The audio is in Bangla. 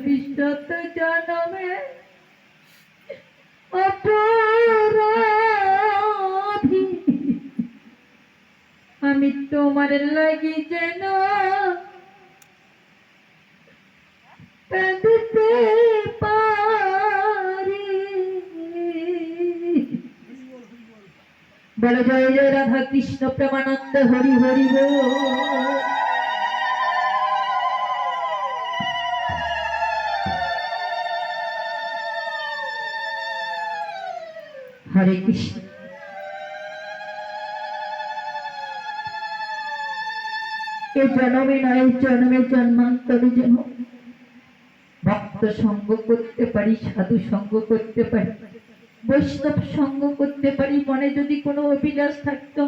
বিশ্বত জনমে অপরাধী আমি তোমার লাগি যেন কাঁদতে পারি। বলো জয় জয় রাধা কৃষ্ণ প্রেমানন্দ হরি হরি বল। হরে কৃষ্ণ। এই জন্মে নয়, জন্মে জন্মান্তরে যেন ভক্ত সঙ্গ করতে পারি, সাধু সঙ্গ করতে পারি, বৈষ্ণব সঙ্গ করতে পারি। মনে যদি কোনো অভিলাষ থাকতো